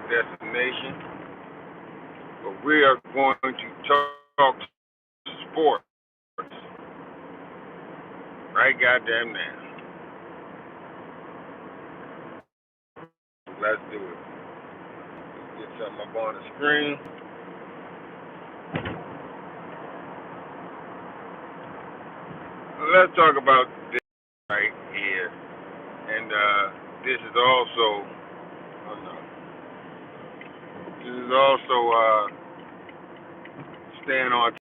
destination, but we are going to talk sports right goddamn now. Let's do it. Let's get something up on the screen. Let's talk about this right here. And this is also, oh no, this is also staying on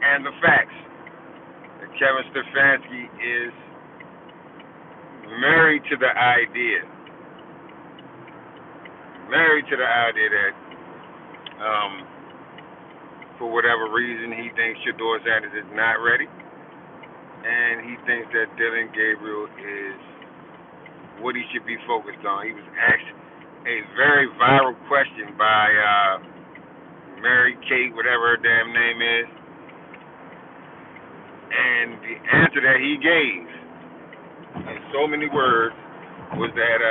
and the facts that Kevin Stefanski is married to the idea that for whatever reason he thinks Shedeur Sanders is not ready, and he thinks that Dillon Gabriel is what he should be focused on. He was asked a very viral question by Mary Kate, whatever her damn name is, and the answer that he gave in so many words was that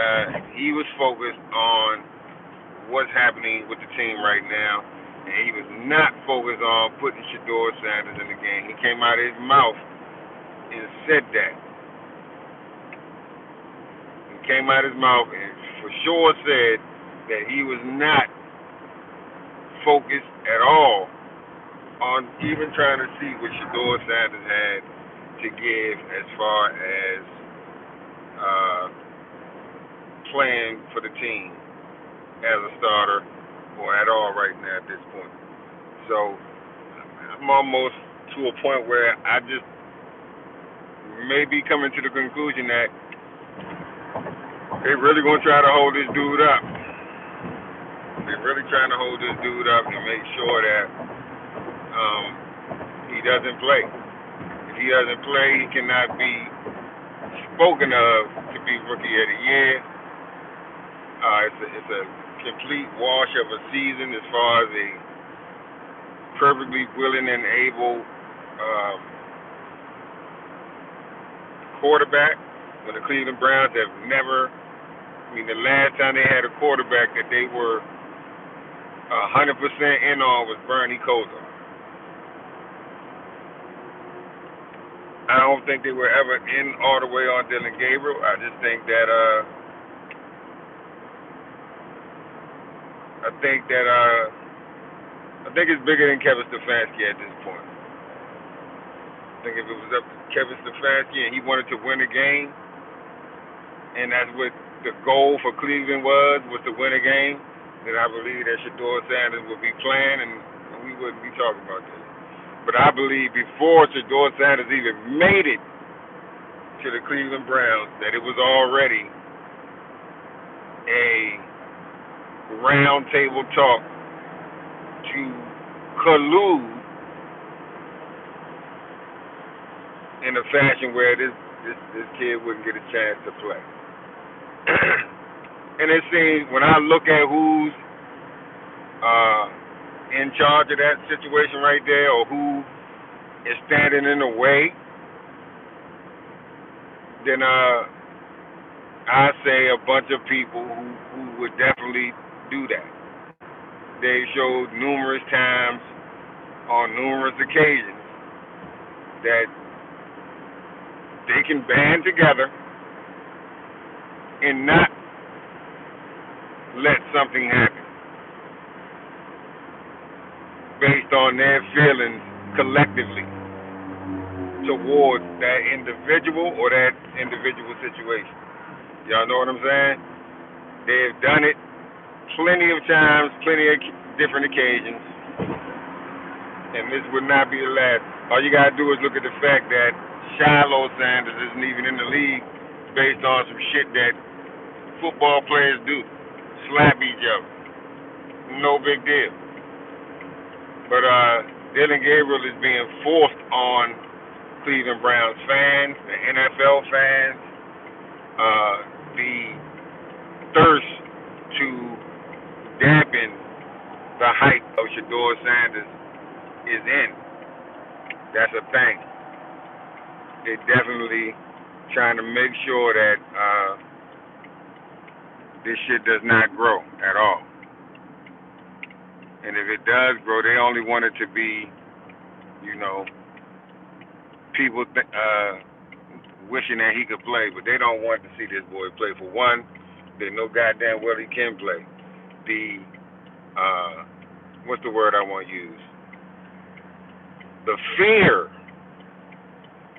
he was focused on what's happening with the team right now, and he was not focused on putting Shedeur Sanders in the game. He came out of his mouth and said that. He came out of his mouth and for sure said that he was not focused at all on even trying to see what Shedeur Sanders had to give as far as playing for the team as a starter or at all right now at this point. So I'm almost to a point where I just may be coming to the conclusion that they're really going to try to hold this dude up. They're really trying to hold this dude up and make sure that he doesn't play. If he doesn't play, he cannot be spoken of to be Rookie of the Year. It's a complete wash of a season as far as a perfectly willing and able quarterback. When the Cleveland Browns have never, the last time they had a quarterback that they were 100% in on was Bernie Kosar. I don't think they were ever in all the way on Dillon Gabriel. I just think that I think it's bigger than Kevin Stefanski at this point. I think if it was up to Kevin Stefanski and he wanted to win a game, and that's what the goal for Cleveland was to win a game, then I believe that Shedeur Sanders would be playing and we wouldn't be talking about this. But I believe before Shedeur Sanders even made it to the Cleveland Browns that it was already a round table talk to collude in a fashion where this kid wouldn't get a chance to play. And it seems when I look at who's in charge of that situation right there, or who is standing in the way, then I say a bunch of people who would definitely do that. They showed numerous times on numerous occasions that they can band together and not let something happen based on their feelings collectively towards that individual or that individual situation. Y'all know what I'm saying? They've done it plenty of times, plenty of different occasions, and this would not be the last. All you gotta do is look at the fact that Shiloh Sanders isn't even in the league based on some shit that football players do. Slap each other. No big deal. But Dillon Gabriel is being forced on Cleveland Browns fans, the NFL fans, the thirst to dampen the hype of Shedeur Sanders is in. That's a thing. They're definitely trying to make sure that this shit does not grow at all. And if it does grow, they only want it to be, you know, people wishing that he could play, but they don't want to see this boy play. For one, they know goddamn well he can play. The what's the word I want to use? The fear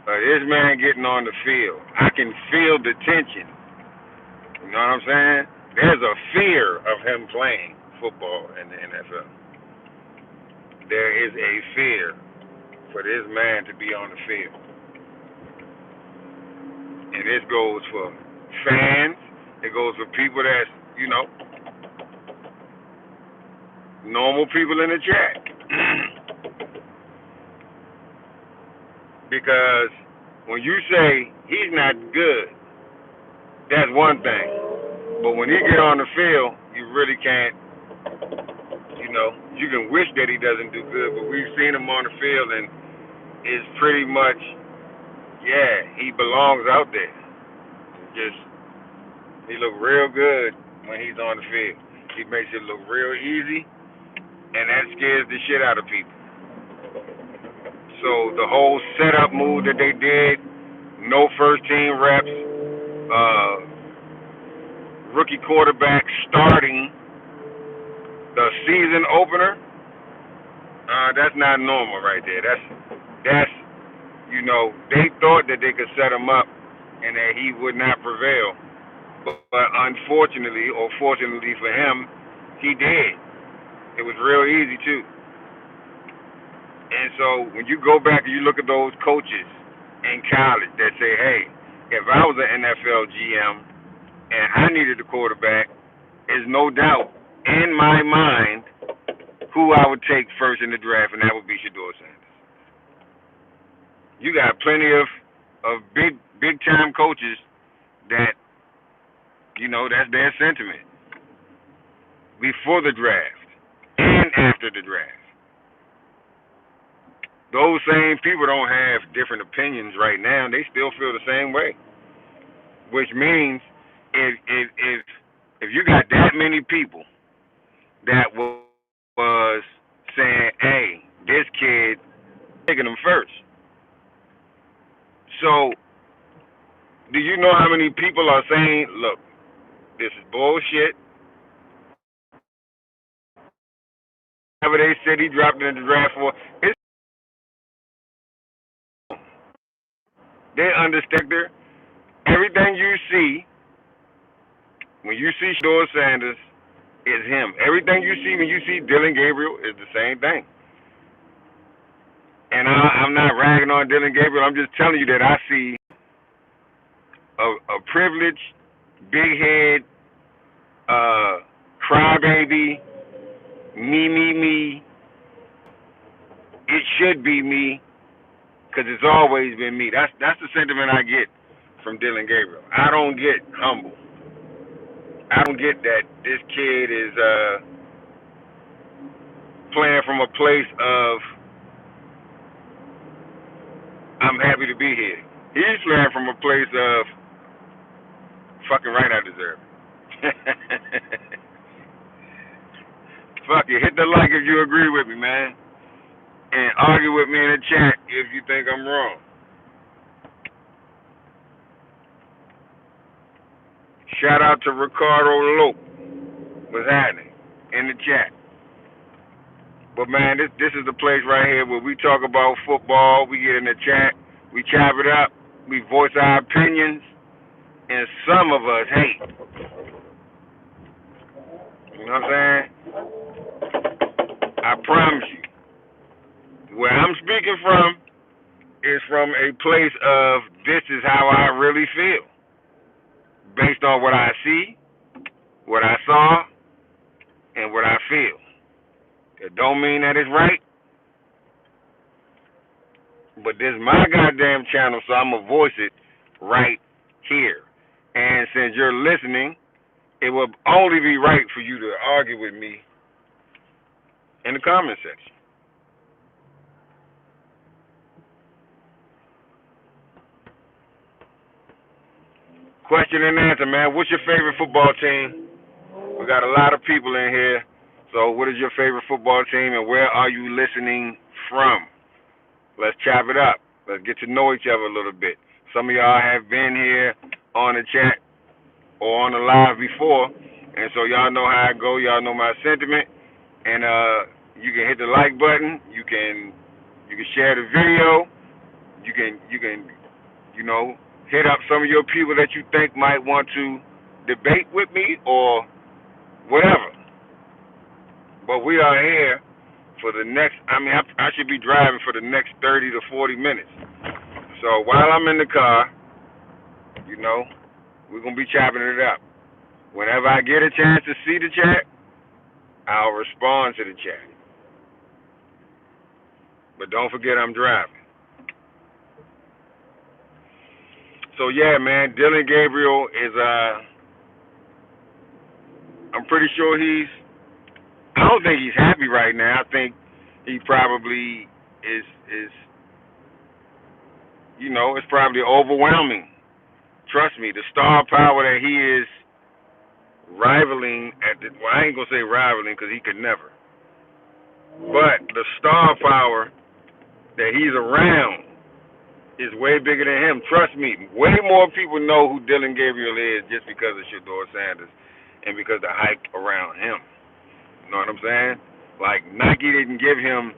of this man getting on the field. I can feel the tension. You know what I'm saying? There's a fear of him playing football in the NFL. There is a fear for this man to be on the field. And this goes for fans. It goes for people that's, you know, normal people in the chat. Because when you say he's not good, that's one thing. But when he get on the field, you really can't, you know, you can wish that he doesn't do good, but we've seen him on the field and it's pretty much, yeah, he belongs out there. Just, he look real good when he's on the field. He makes it look real easy, and that scares the shit out of people. So the whole setup move that they did, no first team reps, rookie quarterback starting the season opener, that's not normal right there. That's you know, they thought that they could set him up and that he would not prevail. But unfortunately, or fortunately for him, he did. It was real easy too. And so when you go back and you look at those coaches in college that say, hey, if I was an NFL GM and I needed a quarterback, there's no doubt in my mind who I would take first in the draft, and that would be Shedeur Sanders. You got plenty of big time coaches that, you know, that's their sentiment before the draft and after the draft. Those same people don't have different opinions right now. They still feel the same way. Which means if you got that many people that was saying, hey, this kid taking him first. So do you know how many people are saying, look, this is bullshit? Whatever they said he dropped in the draft for, they understand everything you see, when you see Shedeur Sanders, is him. Everything you see when you see Dillon Gabriel is the same thing. And I'm not ragging on Dillon Gabriel. I'm just telling you that I see a privileged, big head, crybaby, me. It should be me, because it's always been me. That's the sentiment I get from Dillon Gabriel. I don't get humble. I don't get that this kid is playing from a place of I'm happy to be here. He's playing from a place of fucking right I deserve it. Fuck you. Hit the like if you agree with me, man. And argue with me in the chat if you think I'm wrong. Shout out to Ricardo Lope. What's happening in the chat? But man, this is the place right here where we talk about football. We get in the chat. We chop it up. We voice our opinions. And some of us hate. You know what I'm saying? I promise you. Where I'm speaking from is from a place of this is how I really feel. Based on what I see, what I saw, and what I feel. It don't mean that it's right. But this is my goddamn channel, so I'm going to voice it right here. And since you're listening, it will only be right for you to argue with me in the comment section. Question and answer, man. What's your favorite football team? We got a lot of people in here. So what is your favorite football team and where are you listening from? Let's chop it up. Let's get to know each other a little bit. Some of y'all have been here on the chat or on the live before, and so y'all know how I go. Y'all know my sentiment, and you can hit the like button. You can share the video. You can hit up some of your people that you think might want to debate with me or whatever. But we are here for the next. I should be driving for the next 30 to 40 minutes. So while I'm in the car, we're gonna be chopping it up. Whenever I get a chance to see the chat, I'll respond to the chat. But don't forget I'm driving. So yeah, man, Dillon Gabriel is I'm pretty sure I don't think he's happy right now. I think he probably is it's probably overwhelming. Trust me, the star power that he is rivaling I ain't gonna say rivaling because he could never. But the star power that he's around is way bigger than him. Trust me, way more people know who Dillon Gabriel is just because of Shedeur Sanders and because the hype around him. You know what I'm saying? Like Nike didn't give him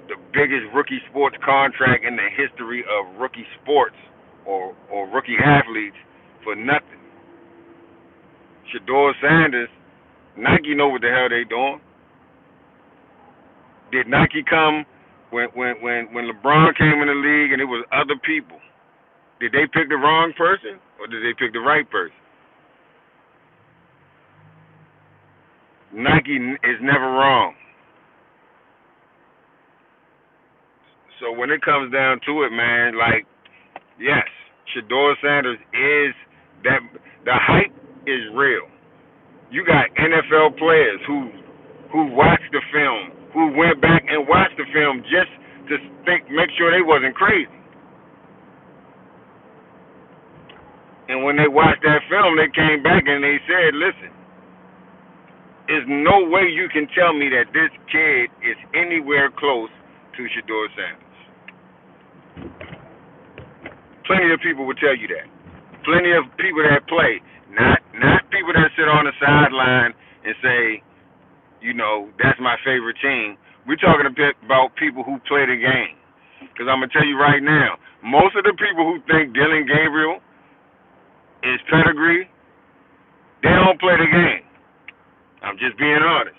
the biggest rookie sports contract in the history of rookie sports or rookie athletes for nothing. Shedeur Sanders, Nike know what the hell they doing. Did Nike come when LeBron came in the league and it was other people? Did they pick the wrong person or did they pick the right person? Nike is never wrong. So when it comes down to it, man, like, yes, Shedeur Sanders is that. The hype is real. You got NFL players who watched the film, who went back and watched the film just to make sure they wasn't crazy. And when they watched that film, they came back and they said, listen, there's no way you can tell me that this kid is anywhere close to Shedeur Sanders. Plenty of people will tell you that. Plenty of people that play, not people that sit on the sideline and say, that's my favorite team. We're talking about people who play the game. Because I'm going to tell you right now, most of the people who think Dillon Gabriel is pedigree, they don't play the game. I'm just being honest.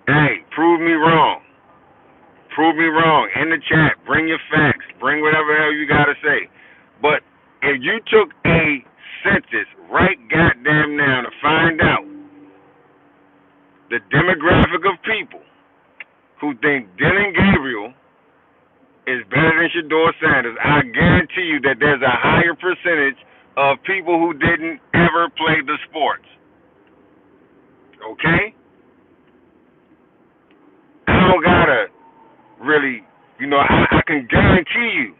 Hey, prove me wrong. Prove me wrong. In the chat, bring your facts. Bring whatever the hell you got to say. But if you took a census right goddamn now to find out the demographic of people who think Dillon Gabriel is better than Shedeur Sanders, I guarantee you that there's a higher percentage of people who didn't ever play the sports. Okay? I don't gotta really, I can guarantee you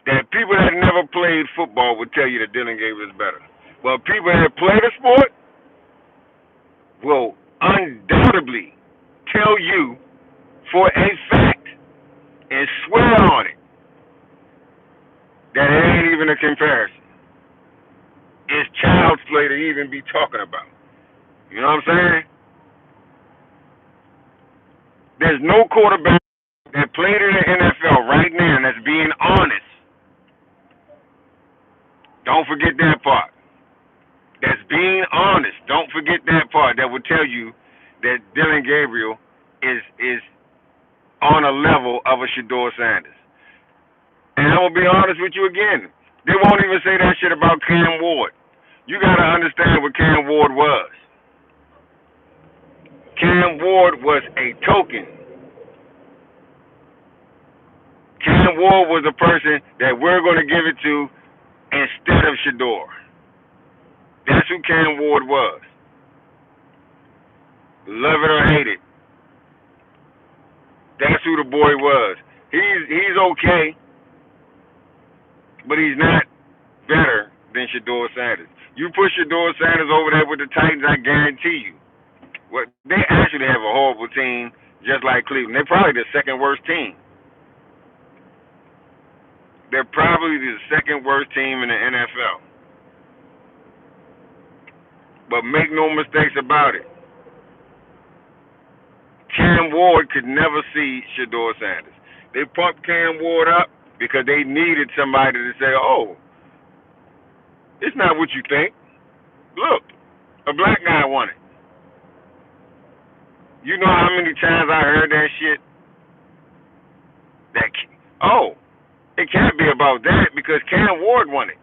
that people that never played football would tell you that Dillon Gabriel is better. Well, people that play the sport will undoubtedly tell you for a fact and swear on it that it ain't even a comparison. It's child's play to even be talking about. You know what I'm saying? There's no quarterback that played in the NFL right now that's being honest. Don't forget that part. That's being honest. Don't forget that part. That will tell you that Dillon Gabriel is on a level of a Shedeur Sanders. And I'm going to be honest with you again. They won't even say that shit about Cam Ward. You got to understand what Cam Ward was. Cam Ward was a token. Cam Ward was a person that we're going to give it to instead of Shedeur. That's who Cam Ward was. Love it or hate it. That's who the boy was. He's okay. but he's not better than Shedeur Sanders. You put Shedeur Sanders over there with the Titans, I guarantee you. Well, they actually have a horrible team, just like Cleveland. They're probably the second worst team. They're probably the second worst team in the NFL. But make no mistakes about it. Cam Ward could never see Shedeur Sanders. They pumped Cam Ward up because they needed somebody to say, oh, it's not what you think. Look, a black guy won it. You know how many times I heard that shit? That, oh, it can't be about that because Cam Ward won it.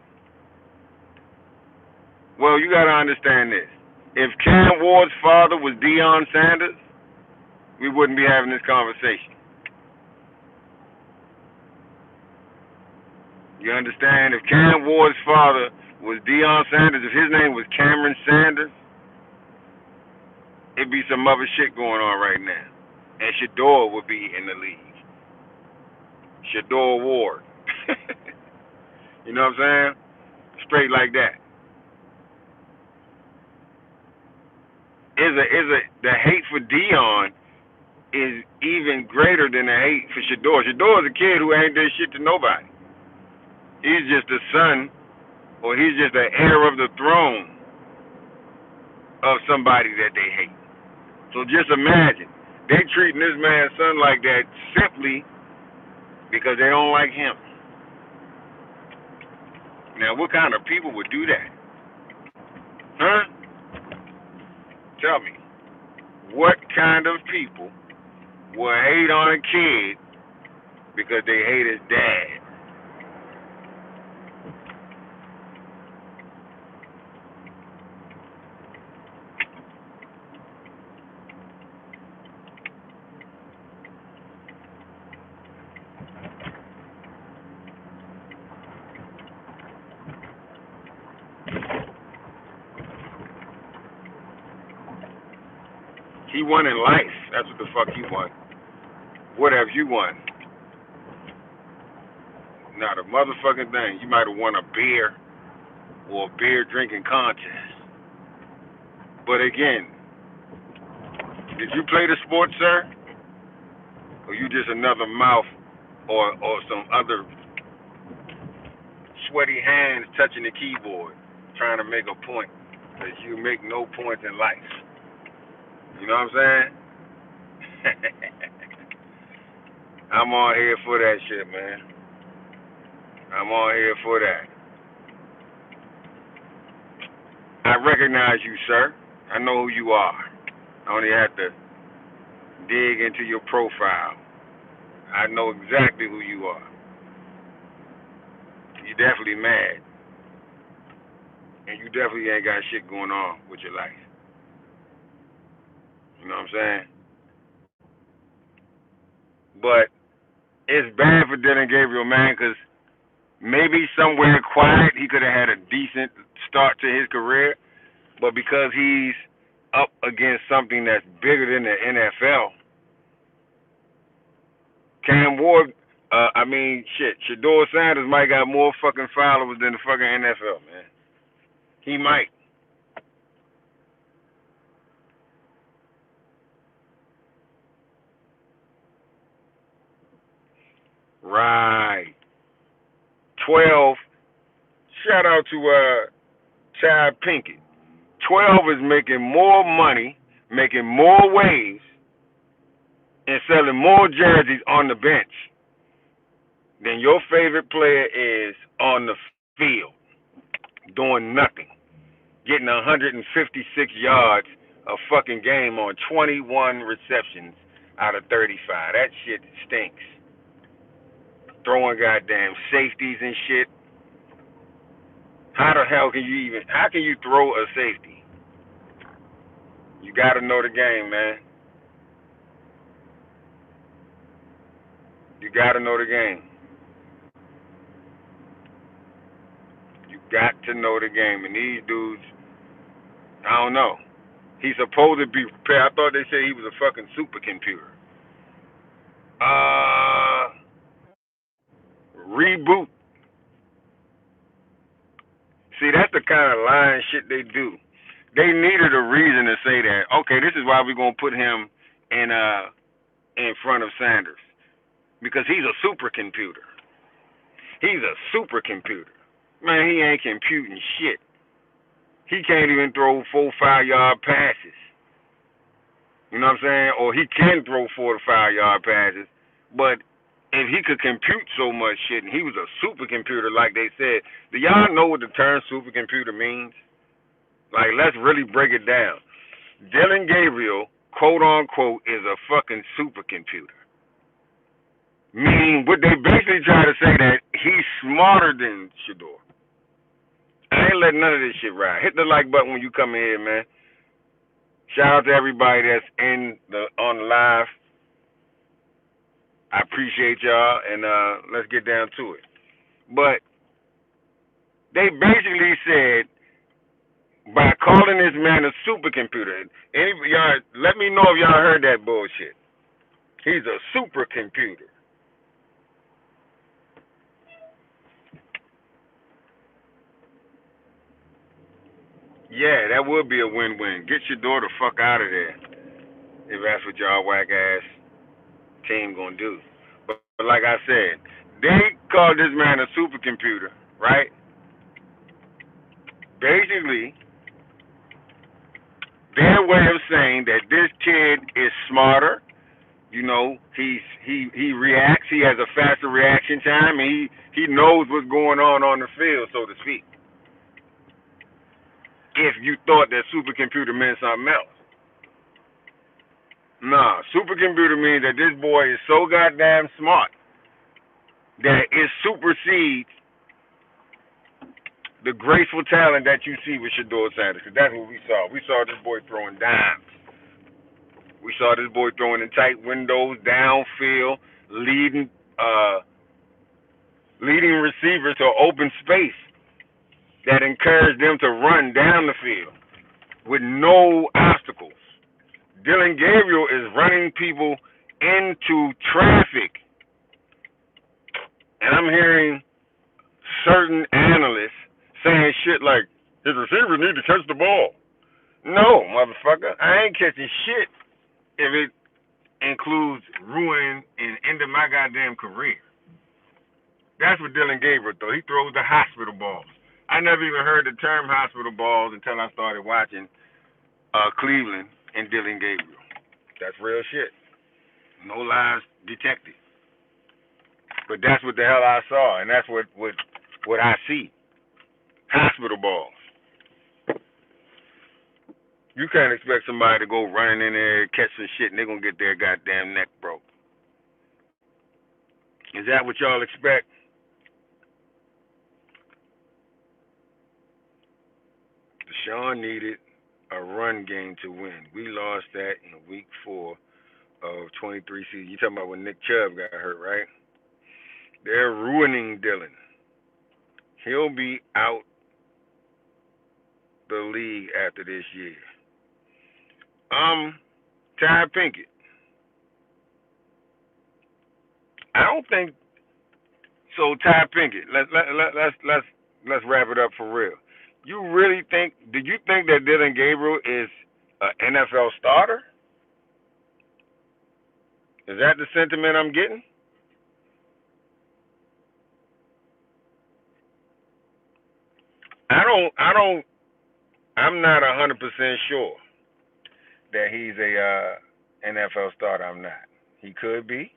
Well, you got to understand this. If Cam Ward's father was Deion Sanders, we wouldn't be having this conversation. You understand? If Cam Ward's father was Deion Sanders, if his name was Cameron Sanders, it'd be some other shit going on right now. And Shedeur would be in the league. Shedeur Ward. You know what I'm saying? Straight like that. The hate for Deion is even greater than the hate for Shedeur. Shedeur is a kid who ain't did shit to nobody. He's just a son, or he's just the heir of the throne of somebody that they hate. So just imagine, they treating this man's son like that simply because they don't like him. Now, what kind of people would do that? Huh? Tell me. What kind of people will hate on a kid because they hate his dad? He won in life. That's what the fuck he won. What have you won? Not a motherfucking thing. You might have won a beer or a beer drinking contest. But again, did you play the sport, sir? Or you just another mouth or some other sweaty hands touching the keyboard trying to make a point? Because you make no points in life. You know what I'm saying? I'm on here for that shit, man. I'm on here for that. I recognize you, sir. I know who you are. I only have to dig into your profile. I know exactly who you are. You're definitely mad. And you definitely ain't got shit going on with your life. You know what I'm saying? But it's bad for Dillon Gabriel, man, because maybe somewhere quiet he could have had a decent start to his career. But because he's up against something that's bigger than the NFL, Cam Ward, Shedeur Sanders might got more fucking followers than the fucking NFL, man. He might. Right. 12. Shout out to Chad Pinkett. 12 is making more money, making more waves, and selling more jerseys on the bench than your favorite player is on the field, doing nothing, getting 156 yards a fucking game on 21 receptions out of 35. That shit stinks. Throwing goddamn safeties and shit. How the hell can you throw a safety? You gotta know the game, man. You gotta know the game. You got to know the game. And these dudes, I don't know. He's supposed to be prepared. I thought they said he was a fucking supercomputer. Reboot. See, that's the kind of lying shit they do. They needed a reason to say that. Okay, this is why we're gonna put him in front of Sanders because he's a supercomputer. He's a supercomputer. Man, he ain't computing shit. He can't even throw 4 5 yard passes. You know what I'm saying? Or he can throw 4 to 5 yard passes, but if he could compute so much shit and he was a supercomputer like they said, do y'all know what the term supercomputer means? Like, let's really break it down. Dillon Gabriel, quote unquote, is a fucking supercomputer. Meaning, what they basically try to say that he's smarter than Shedeur. I ain't letting none of this shit ride. Hit the like button when you come in here, man. Shout out to everybody that's on the live. I appreciate y'all, and let's get down to it. But they basically said by calling this man a supercomputer, y'all let me know if y'all heard that bullshit. He's a supercomputer. Yeah, that would be a win-win. Get your daughter the fuck out of there if that's what y'all whack ass team gonna do. But like I said, they called this man a supercomputer, right? Basically, their way of saying that this kid is smarter. You know, he reacts. He has a faster reaction time. And he knows what's going on the field, so to speak. If you thought that supercomputer meant something else. Nah, supercomputer means that this boy is so goddamn smart that it supersedes the graceful talent that you see with Shedeur Sanders. Because that's what we saw. We saw this boy throwing dimes. We saw this boy throwing in tight windows, downfield, leading receivers to open space that encouraged them to run down the field with no obstacles. Dillon Gabriel is running people into traffic. And I'm hearing certain analysts saying shit like, his receivers need to catch the ball. No, motherfucker, I ain't catching shit if it includes ruining and ending my goddamn career. That's what Dillon Gabriel throws. He throws the hospital balls. I never even heard the term hospital balls until I started watching Cleveland and Dillon Gabriel. That's real shit. No lies detected. But that's what the hell I saw, and that's what I see. Hospital balls. You can't expect somebody to go running in there, catch some shit, and they're going to get their goddamn neck broke. Is that what y'all expect? Deshaun needed a run game to win. We lost that in week 4 of 23 season. You talking about when Nick Chubb got hurt, right? They're ruining Dillon. He'll be out the league after this year. Ty Pinkett. I don't think so. Ty Pinkett. Let's wrap it up for real. You really think? Did you think that Dillon Gabriel is an NFL starter? Is that the sentiment I'm getting? I'm not 100% sure that he's a NFL starter. I'm not. He could be.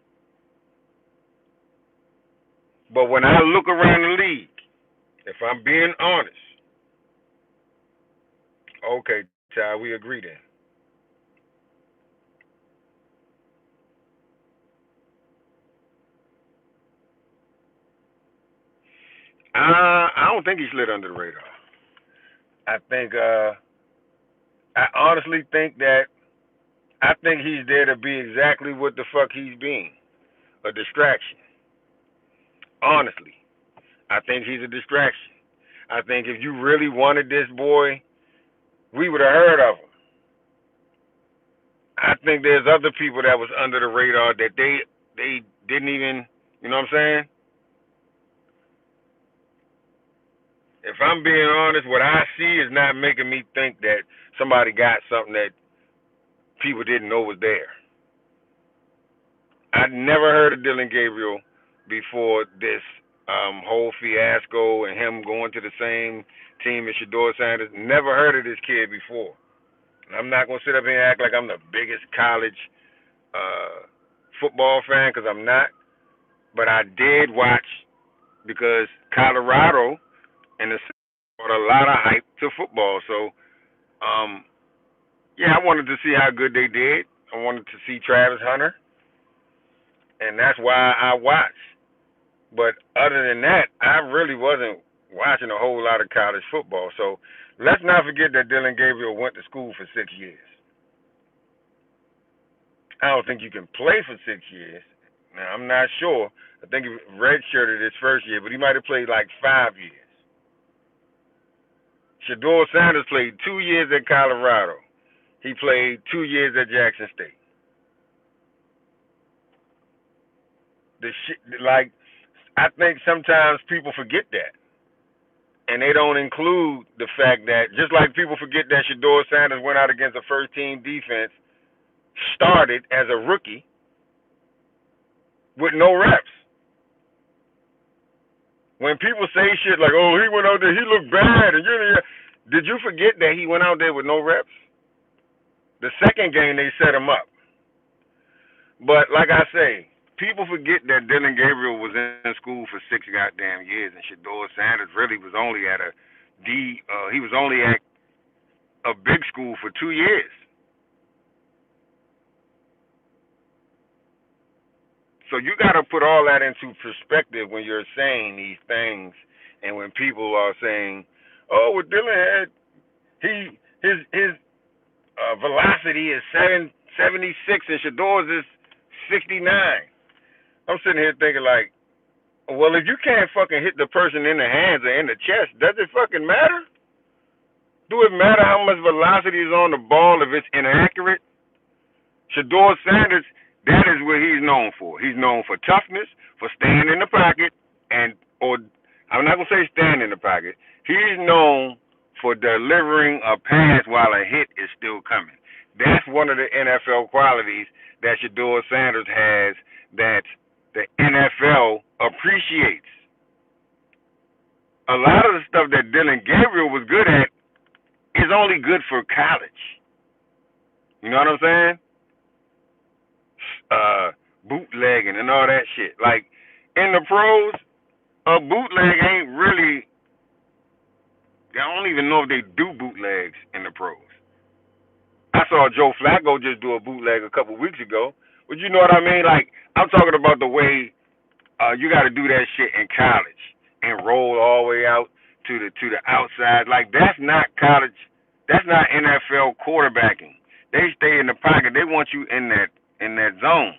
But when I look around the league, if I'm being honest, okay, Ty, we agree then. I don't think he slid under the radar. I think I honestly think that I think he's there to be exactly what the fuck he's being, a distraction. Honestly, I think he's a distraction. I think if you really wanted this boy, we would have heard of him. I think there's other people that was under the radar that they didn't even, you know what I'm saying? If I'm being honest, what I see is not making me think that somebody got something that people didn't know was there. I'd never heard of Dillon Gabriel before this whole fiasco and him going to the same team as Shedeur Sanders. Never heard of this kid before. And I'm not going to sit up here and act like I'm the biggest college football fan because I'm not. But I did watch because Colorado and the brought a lot of hype to football. So, yeah, I wanted to see how good they did. I wanted to see Travis Hunter, and that's why I watched. But other than that, I really wasn't watching a whole lot of college football. So let's not forget that Dillon Gabriel went to school for 6 years. I don't think you can play for 6 years. Now, I'm not sure. I think he redshirted his first year, but he might have played like 5 years. Shedeur Sanders played 2 years at Colorado. He played 2 years at Jackson State. Like, I think sometimes people forget that. And they don't include the fact that, just like people forget that Shedeur Sanders went out against a first team defense, started as a rookie with no reps. When people say shit like, oh, he went out there, he looked bad, and did you forget that he went out there with no reps? The second game, they set him up. But like I say, people forget that Dillon Gabriel was in school for 6 goddamn years, and Shedeur Sanders really was only at he was only at a big school for 2 years. So you got to put all that into perspective when you're saying these things, and when people are saying, "Oh, well, Dillon had his velocity is 776 and Shedeur's is 69." I'm sitting here thinking like, well, if you can't fucking hit the person in the hands or in the chest, does it fucking matter? Do it matter how much velocity is on the ball if it's inaccurate? Shedeur Sanders, that is what he's known for. He's known for toughness, for staying in the pocket, or I'm not gonna say staying in the pocket. He's known for delivering a pass while a hit is still coming. That's one of the NFL qualities that Shedeur Sanders has that the NFL appreciates. A lot of the stuff that Dillon Gabriel was good at is only good for college. You know what I'm saying? Bootlegging and all that shit. Like in the pros, a bootleg ain't really. I don't even know if they do bootlegs in the pros. I saw Joe Flacco just do a bootleg a couple weeks ago. But you know what I mean? Like I'm talking about the way you got to do that shit in college and roll all the way out to the outside. Like that's not college. That's not NFL quarterbacking. They stay in the pocket. They want you in that zone.